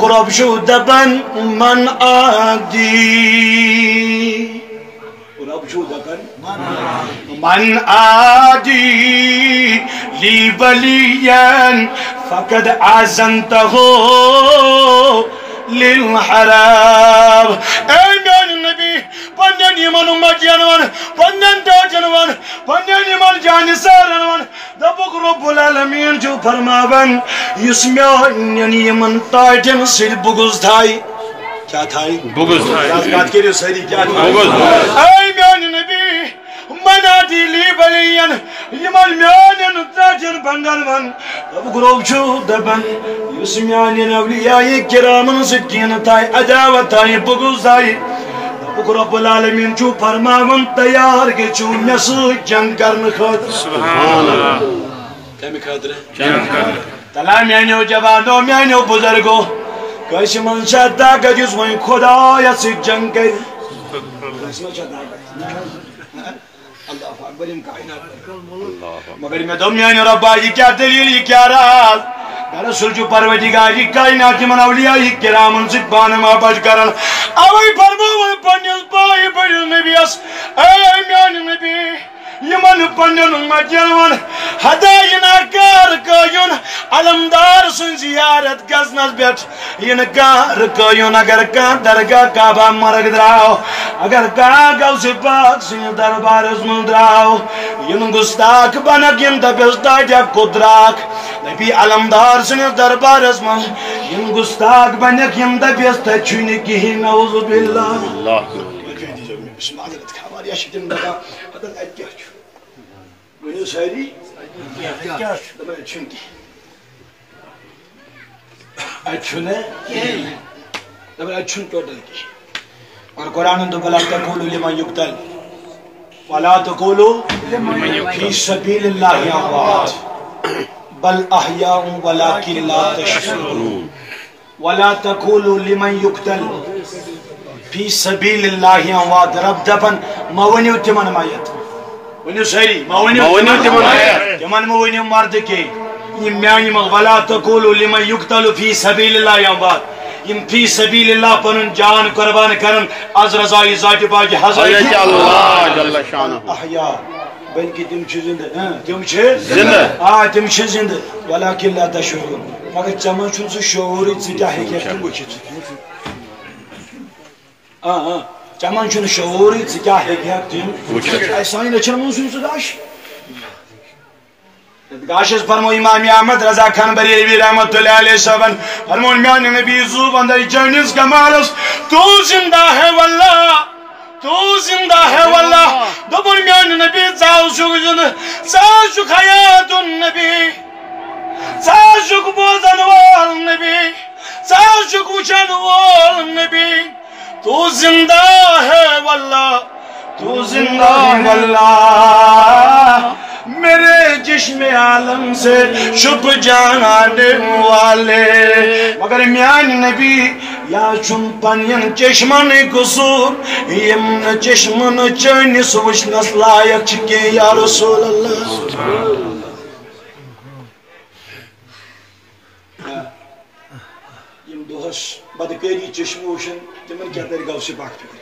قرب شو دبن من عادي قرب شو دبن من عادي لي وليا فقد عزمته للحرام آمين النبي پنن یمن امتین ون پنن تاجن ون پنن یمن جانسارن ون دبک رب العالمین جو فرماون یس میانن یمن تاجن سر بغض تھائی کیا تھائی بغض تھائی بات کریو سری کیا تھائی بغض اے میان نبی منادی لی بلین یمن میانن تاجن بنگل ون دبک رب جو دبن یس میانن اولیاء کرامن سکین تھائی عداوت تھائی بغض تھائی رب العالمین چو فرماون تیار کے چو نسو جنگ کرن خاطر سبحان اللہ کمی خاطر جنگ کرن تلا میانیو جوانو میانیو بزرگو کیسی منشا داگا جس وہیں خدا یا سی جنگ کر کیسی منشا داگا اللہ اکبر کائنات مگر میں دو میانیو ربا یہ کیا دلیل یہ کیا راز رسول جو پروردگاری کائنات من اولیاء کرامن سے بانما بچ کرن اوئی فرماون پنیس بائی بڑی نبیس اے میان نبی یمن پنن مجنون ہداینا کار کایون علمدار سن زیارت گزنس بیٹھ ین کار کایون اگر کان درگاہ کعبہ مرگ دراو اگر کان گوس پاک سن دربار اسمن دراو ین گستاک بنک ین دبیس داجا کدراک نبی علمدار سن دربار اسمن ین گستاک بنک ین دبیس تچون کی نعوذ باللہ اللہ بسم اللہ ہماری اشکن دبا حدل اجیاج ونیو سیری اجیاج دبا اچھن کی اچھن دبا اچھن ٹوٹل کی اور قرآن تو بلا تقولوا لمن يقتل ولا تقولوا في سبيل الله اموات بل احياء ولكن لا تشعرون ولا تقولوا لمن يقتل في سبيل الله اموات رب دفن ما ونیو تمن مایت ونیو سیری ما ونیو تمن مایت تمن ما ونیو مرد کے یہ میانی مغ ولا تقولوا لمن يقتل في سبيل الله اموات یم فی سبیل اللہ پنن جان قربان کرن از رضای ذات پاک حضرت اللہ جل شانہ احیاء بلکہ تم چھ زندہ تم چھ زندہ تم چھ زندہ ولکن لا تشعرون مگر چمن چھن سو شعور ژکیا ہیکہ تم وچھت چمن چھن شعور ژکیا ہیکہ تم وچھت ایسان لچن من سن سداش گاشس فرمو امام احمد رضا خان بریلوی رحمت اللہ علیہ صاحبن فرمو میان نبی زوب اندر جنس کمالس تو زندہ ہے واللہ تو زندہ ہے واللہ دبن میان نبی زاو شک زند زاو شک حیات النبی زاو شک بوزن وال نبی زاو شک وچن وال نبی تو زندہ ہے واللہ تو زندہ واللہ میرے جشم عالم سے شپ جانے والے مگر میان نبی یا چون پنین چشمن قصور یم چشمن چنس وچنس لائق چکے یا رسول اللہ یم دوہش بدکاری چشم وشن تمن کیا طریقہ سے پاک فکر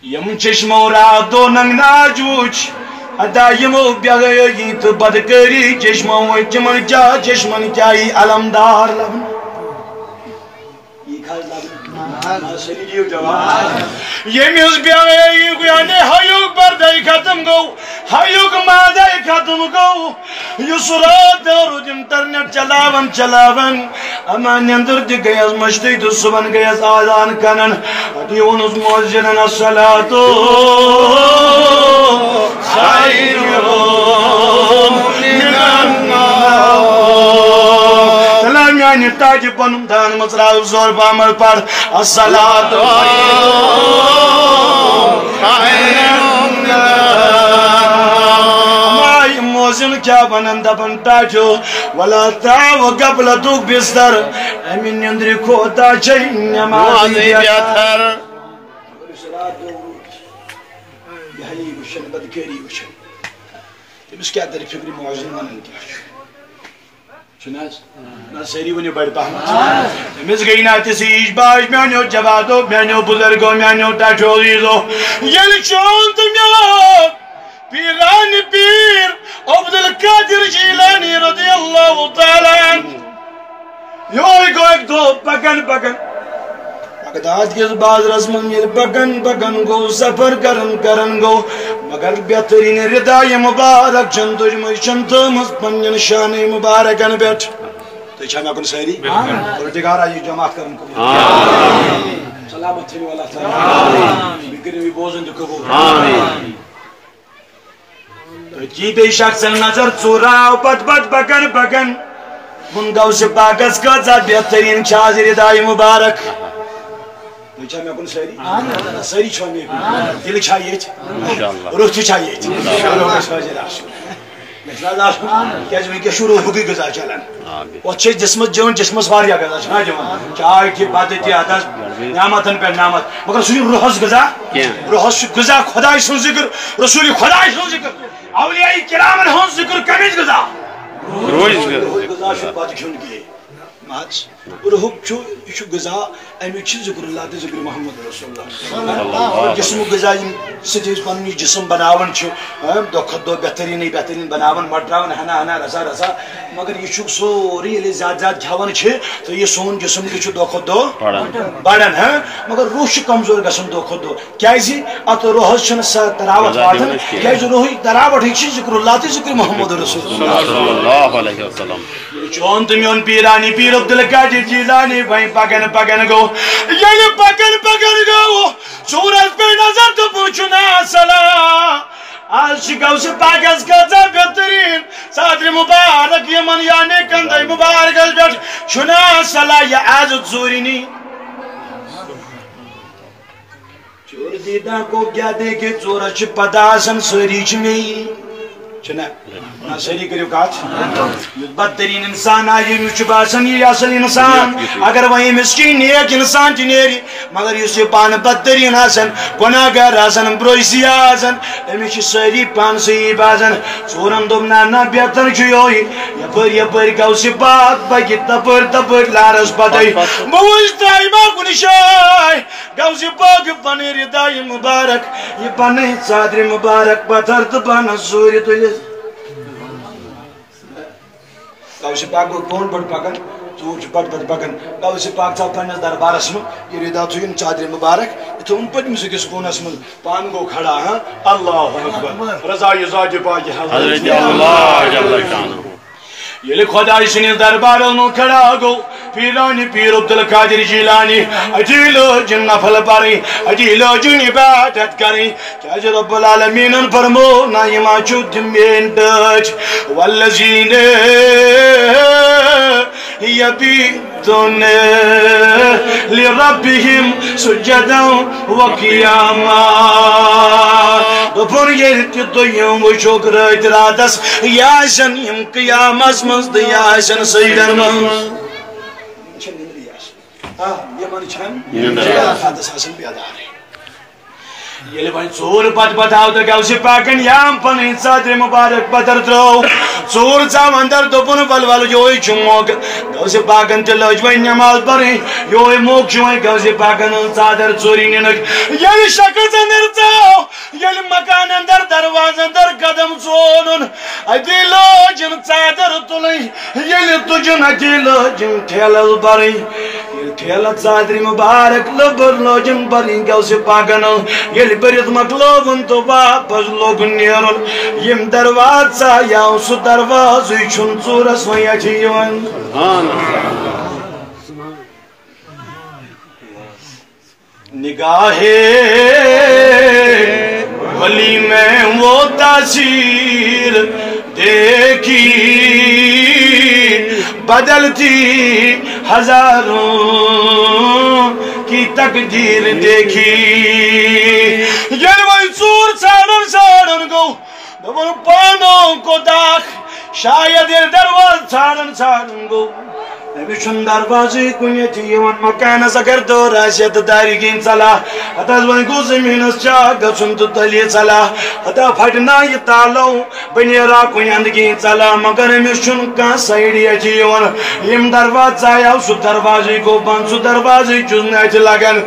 یم چشم راتو ننگ ناجوچ ادا یمو بیاگئی تو بدکاری چشموں چمن کیا چشمن کیا ہی علمدار لبن یہ کھاز لبن سلیجیو جواب یہ میز بیاگئی گویانے ہیوک بردائی ختم گو ہیوک مادائی ختم گو یسرات اور انٹرنیٹ چلاون اما نیندر دی گیاز مشتی تو صبح گیاز آزان کنن دیونس موزنن الصلاة خیر من النوم سلام یعنی تاج پنم دان مصراو زور پامل پر الصلاة خیر من النوم موزن کیا بنن دبن تاجو ولا تعو قبل دوک بستر امین نیندری کھوتا چاہی نمازی بیاتر یہی وشن بدکری وشن تمس کیا داری فکری موازن منن کیا نا سری ونیو بڑ پہم تمس گئی نا تیج باش میانو جوادو میانو بزرگو میانو ٹاٹھو عیزو یل چون تمیو پیران پیر عبد القادر جیلانی رضی اللہ تعالی عنہ یہ گو ایک دو پکن پکن اقداد کس بازرس من یل پکن پکن گو سفر کرن گو مگر بہترین ردائے مبارک چن تجھ مجھن تمس پنجن شان مبارکن بیٹھ تو چھا میں کن سہری پروردگارا یہ جماعت کرن کو سلامت تھیو اللہ تعالی بکر بھی بوزن تو قبول تو جی بے شخص نظر چوراو پت پت پکن پکن من گو سے پاکس کا ذات بہترین چھاز ردائے مبارک تو چھا میں کن سہری سہری چھو میں دل چھائیے روح تو چھائیے روح سوجر آشو کیاز ونکہ شروع ہوگی غذا چلان وہ جسمس جون جسمس واریا غذا چھنا جوان چائے تھی باتیں تھی آدھاز نعمتن پہ نعمت مگر سوی روحس غذا روحس غذا خدای سن ذکر رسول خدای سن ذکر اولیاء کرامن ہن ذکر کمیز غذا روح غذا شو بات کیوں گئے ماچ روح چھو یہ غذا امی چھ ذکر اللہ تے ذکر محمد رسول اللہ جسم غذا سجیز پن جسم بناون چھ دو بہترین بناون مٹراون ہنا ہنا رسا رسا مگر یہ چھ سوری یلی زیاد زیاد کھاون چھ تو یہ سون جسم چھ دو بڑن ہے مگر روح چھ کمزور گژھن دو کیازِ ات روح چھ س تراوت واتن کیازِ روح تراوت چھ ذکر اللہ تے ذکر محمد رسول اللہ صلی اللہ علیہ وسلم چون تمیون پیرانی پیر عبد القادر جیلانی بھائی پکن گو یعنی پکن گو سورج پہ نظر تو پوچھنا سلام آج گو سے پاکس کا بہترین صدر مبارک یمن یعنی کندائی مبارک بیٹھ چھنا سلام یہ عزت زورینی چور دیدہ کو کیا دیکھے چورج پداسن سریچ میں چھنا سری کریو کات بدترین انسان آئی مجھ باسن یہ اصل انسان اگر وہی مسکین نیک انسان چنیری مگر یہ پان بدترین آسن گناہگار آسن برویسی آسن امیش سری پان سی باسن چورن دومنا نا بیتر چوئی یپر گو سی پاک بگی تپر لارس پتائی موش تائیما کنشائی گو سی پاک پانی ردائی مبارک یہ پانی صادر مبارک پتر تپانا سوری تلیس گو سے پاک کون بڑھ پکن چور بڑھ پکن گو سے پاک صاحب پنس دربارس من یہ ردا تھوین چادر مبارک یہ ان پتم سے کس کونس من پان گو کھڑا ہاں اللہ اکبر رضا یزاج پاک حضرت اللہ جل شانہ یہ خدای سن دربار میں کھڑا گو پیرانی پیر عبد القادر جیلانی اجیلو جن نفل پاری اجیلو جن عبادت کری کیا رب العالمین فرمو نائما چود من دج والذین یبیتون لربهم سجدا وقیاما دپور یہ تو یوم شکر اترادس یاشن یم قیام اسمز یاشن سیدن من یہ من چھن حادث حسن بیادار ہے یہ لبانی چور پت پتاو در گو سے پاکن یام پنین صادر مبارک پتر درو چور چاو اندر دوپن ولول یوئی چموک گو سے پاکن تلوجوئی نماز پریں یوئی موک چوئی گو سے پاکن صادر چوری ننک یہ شکل اندر چاو یہ مکان اندر درواز اندر قدم چونن اکیلو جن صادر تلیں یہ تجن اکیلو جن ٹھیلل پریں یہ ٹھیلت صادر مبارک لبر لو جن پریں گو سے پاکن یہ برید مقلوبن تو واپس لوگ نیرن یم درواز سا یا اس دروازوی چھن چورس ویا چیون نگاہ ولی میں وہ تاثیر دیکھی بدلتی ہزاروں کی تقدیر دیکھی یہ وہی چور ساڑن گو دبن پانوں کو داخ شاید درواز ژھانڈن گو أمِس چھُنہٕ دروازٕے کُنہِ تہِ یِوان مکانس اگر دور آسہِ تہٕ دارِ کِنۍ ژلان ہتا وۄنۍ گوٚو زٔمیٖنس چاک گژھُن تہٕ تٔلی ژلان ہتا پھٹہِ نایہِ تالو بہٕ نیرا کُنہِ اندٕ کِنۍ ژلان مگر أمِس چھُنہٕ کانٛہہ سایڈی اَتھِ یِوان ییٚمہِ دروازٕ ژایاو سُہ دروازٕے گوٚو بنٛد سُہ دروازٕے چھُس نہٕ اَتھِ لگان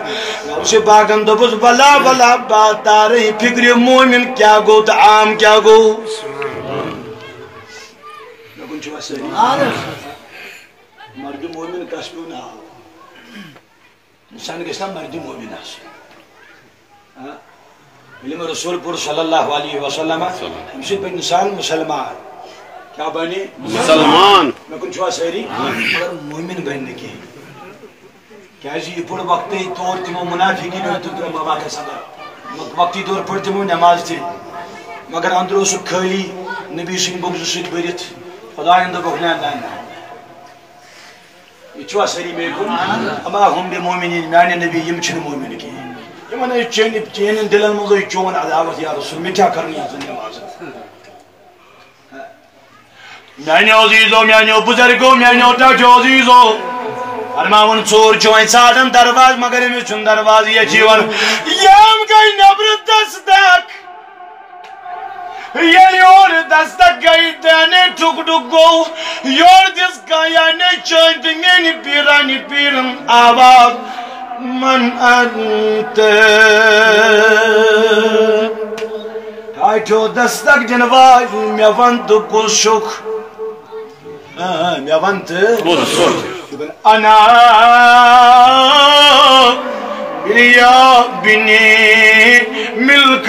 غوثِ پاکن دوٚپُس بلا بلا بات تارٕے فِکرِ مومِن کیٛاہ گوٚو تہٕ عام کیٛاہ گوٚو مےٚ کُن چھُوا سٲری مرد مومن کس پیو نا انسان گژھِ نا مرد مومن آسُن ییٚلہِ رسول پوٚر صلی اللہ علیہ وسلم اَمہِ سۭتۍ بنہِ انسان مسلمان کیٛاہ بنہِ مسلمان مےٚ کُن چھُوا سٲری مگر مومن بنہِ نہٕ کینٛہہ کیٛازِ یہِ پوٚر وقتٕے طور تِمو منافقیٖنو تہٕ ترٛوو بابا صدر وقتی طور پٲٹھۍ تِمو نٮ۪ماز تہِ مگر أنٛدرٕ اوسُکھ خٲلی نبی سٕنٛدِ بغضہٕ سۭتۍ بٔرِتھ خۄدایَن دوٚپُکھ نہ نہ نہ یہ چھوا ساری میں کن اما ہم بے مومنین میانے نبی یم چھن مومن کی یمن چین دلن منٛز چون عداوت یا رسول میں کیا کرنی ہے نماز میانیو عزیزو میانیو بزرگو میانیو ٹاچو عزیزو فرماون ژور چھُ وۄنۍ ژھانڈان درواز مگر أمِس چھُنہٕ درواز ییٚتہِ یِوان یم گٔے نٮ۪برٕ دستک ییٚلہِ یورٕ دستک گٔے دیانے ٹُک ٹُک گوٚو یورٕ دِژ کانے چٲنۍ تہٕ میٛانہِ پیٖرانہِ پیٖرن آواز من انت ٹھاٹھیو دستک دِنہٕ وٲلۍ مےٚ وَن تہٕ کُس چھُکھ مےٚ وَن تہٕ کُس چھُکھ انا یا بنی ملکان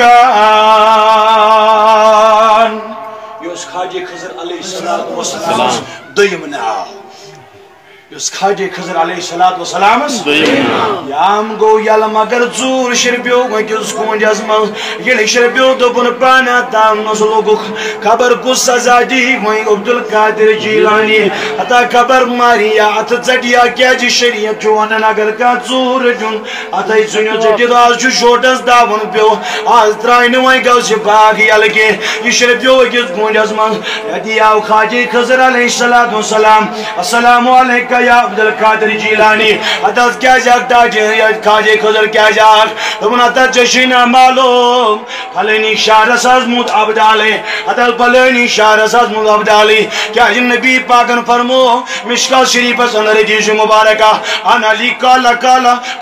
یہ اس خواجہ خضر علیہ السلام دویم ناو یس خواجہ خضر علیہ السلام یام گو یل مگر ژور شرپیو أکِس کونجس منٛز ییٚلہِ شرپیو دوٚپُن پانا تانس لوگُکھ خبر کُس سزا دی وۄنۍ عبدالقادر جیلانی ہتا خبر ماریا اتھٕ ژٹیا کیازِ شریعت چھُ ونان اگر کانٛہہ ژوٗر دیُن اتھے ژھٕنِو ژٔٹِتھ آز چھُ شوٹس داوُن پیو آز ترٛایہِ نہٕ وۄنۍ غوثِ پاک یلہٕ کینٛہہ یہِ شرپیو أکِس کونجس منٛز اتی آو خواجہ خضر علیہ السلام السلام علیکم یا عبدالقادر جیلانی اتس کیا جاک خواجہ خضر کیا جاک دپن اتس چشینا معلوم پھلنی شہرس ازمود عبدالی اتس پھلنی شہرس ازمود عبدالی کیا نبی پاکن فرمو مشکل شریفس اندر حدیث مبارکہ انا لی قال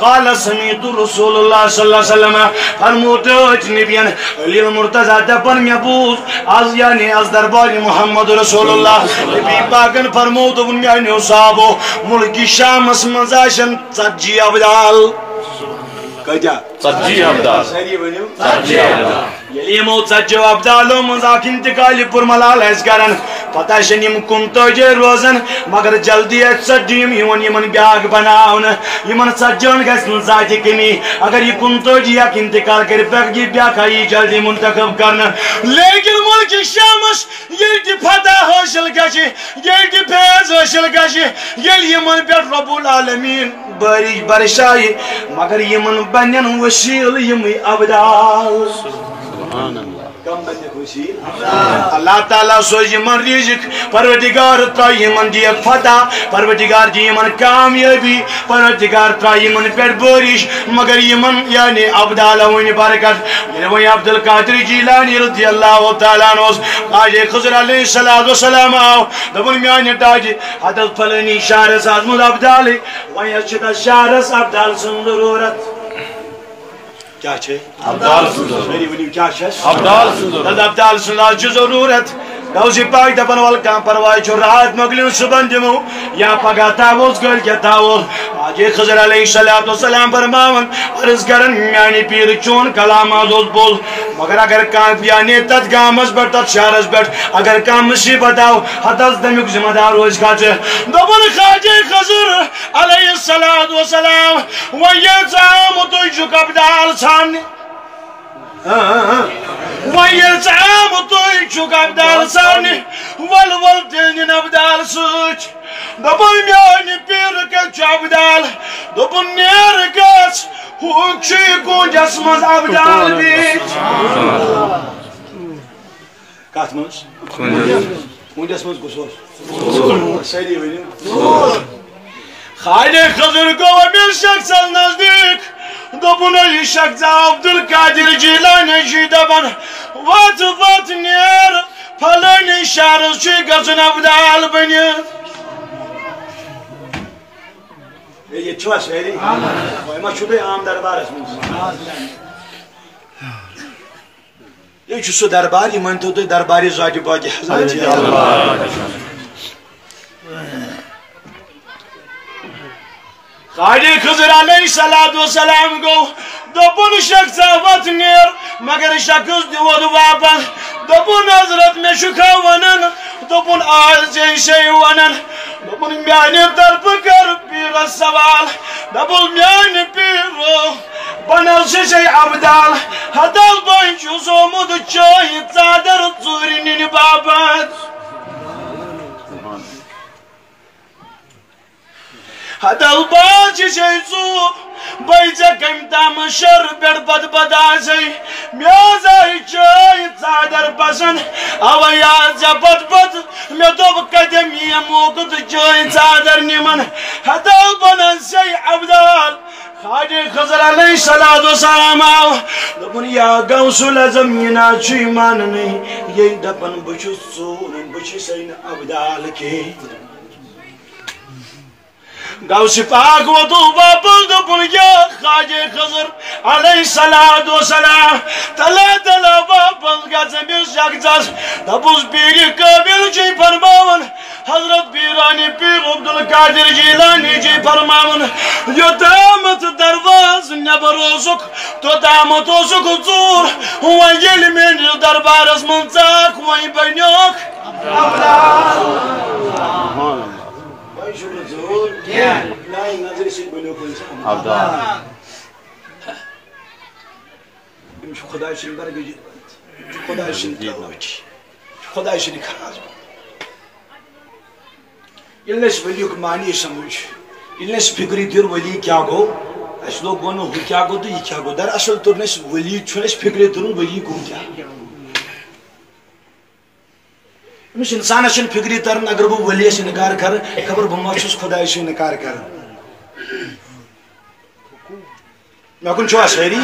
قال سمیت رسول اللہ صلی اللہ علیہ وسلم فرمو تچ نبیان علی مرتضی دپن مے بوز از یعنی از دربار محمد رسول اللہ نبی پاکن فرمو دپن میانیو صحابو ملکی شامس منٛز آسن 40 ابدال کۭتیاہ 40 ابدال سٲری ؤنِو 40 ابدال ییٚلہِ یِمو 40 ابدالو منٛز اکھ انتقالہِ پُرملال آسہِ کران پتہٕ آسن یِم 39 روزان مگر جلدی آسہِ 40 یِوان یِمن بیاکھ بناونہٕ یِمن 40 گژھِ نہٕ ذاتہِ کمی اگر یہِ 39 اکھ انتقال کرِ یہِ بیاکھ آیی جلدی منتخب کرنہٕ لیکن ملکہِ شامس ییٚلہِ تہِ فتح حٲصِل گژھِ ییٚلہِ تہِ فیض حٲصِل گژھِ ییٚلہِ یِمن پٮ۪ٹھ رب العالمیٖن بٲرِش برشایہِ مگر یِمن بنن وسیٖل یِمٕے ابدال کم بنیک وسیل اللہ تعالیٰ سوز یمن رزق پروردگار ترائی یمن دیک فتح پروردگار دی یمن کامیابی پروردگار ترائی یمن پیٹ بارش مگر یمن یعنی عبداللہ ونی برکت یعنی وی عبدالقادر جیلانی رضی اللہ تعالیٰ عنہ خواجہ خضر علیہ السلام آو دبن میانی ٹاجی حضرت فلنی شہرس ازمود عبدالی وی اچھتا شہرس عبدال سن ضرورت کیا چھے عبدال سن ضرورت میری ونیو کیا چھے عبدال سن ضرورت غوث پاک دپن ول کان پرواے چھُ رات مۄکلیو صبحن دِمو یا پگاہ تھاووس کٲلکٮ۪تھ تھاوو خواجہ خضر علیہ السلام فرماون عرض کرن میانہِ پیٖرٕ چون کلام حظ اوس بوٚل مگر اگر کانٛہہ یعنی تتھ گامس پٮ۪ٹھ تتھ شہرس پٮ۪ٹھ اگر کانٛہہ مصیبت آو ہتس تمیُک ذمہٕ دار روزِ کھژٕ دوٚپُن خواجہ خضر علیہ السلام وۄنۍ ییٚلہِ ژٕ آمُتُے چھُکھ عبدال ژھانٛڈنہِ وۄنۍ ییٚلہِ ژٕ آمُتُے چھُکھ عبدال ژھانٛڈنہِ ول تیٚلہِ نِن عبدال سۭتۍ دوٚپُن میانہِ پیٖرٕ کتہِ چھُ عبدال دوٚپُن نیرٕ گژھ ہوٗکھ چھُ یہِ کونجس منٛز عبدال بیٖٹھ کتھ منٛز ونجس مز گسوس سیدی ونیو خالد خضر گو امیر شخص نزدیک دوپن یہ شخص عبدالقادر جیلانی چھ دپان وات نیر پھلٲنی شہرس چھ گژھُن ابدال بنِتھ یہ چھوا سیدی ما چھو تُہۍ عام دربارس منٛز یہ چھُ سُہ دربار یہ مٲنتو تُہۍ دربارِ ذاتِ پاکِ حضرت خالد خضر علیہ السلام گو دوپن شخص وت نیر مگر شخص دیوت واپس دوپن حضرت میں شکا ونن دوپن آج جیسے ونن دوپن میانی طرف کر پیر سوال دوپن میانی پیرو بنل سے عبدال حدال بین چھو سومد چاہی چادر ژوٗرِ نِنہِ باپت حدل باج جیسو بیجا کم تام شر بڑ بد بدازی میازای چای چادر پسند اویا جبد بد میں دوب قدمی موقت چای چادر نیمن حدل بنن سی عبدال خالد خضر علیہ السلام آو دپن یا غوث العظم ینا چی ماننی یہ دپن بچس ژوٗرن بچس این عبدال کے غوث پاک وطو باپل دپن یا خالد خضر علیہ السلام تلا باپل گژھن بیس شخصس دپس پیر قابل چھ فرماون حضرت پیرانی پیر عبدالقادر جیلانی چھ فرماون یوتامت درواز نبر اوسک توتامت اوسک ژوٗر وۄنۍ ییٚلہِ میٲنِس دربارس منٛز ژاکھ وۄنۍ بنیوکھ خدا سن برگی خدا سن توجی خدا سن خاص یلنس ولی کو معنی سمجھ یلنس فکری تیر ولی کیا گو اس لوگ ونو کیا گو تو یہ کیا گو در اصل تو نس ولی چھنس فکری تیر ولی کو کیا مش انسان شن فکری ترن اگر وہ ولی سے انکار کر خبر بما چھس خدا سے انکار کر میں کن چھوا شہری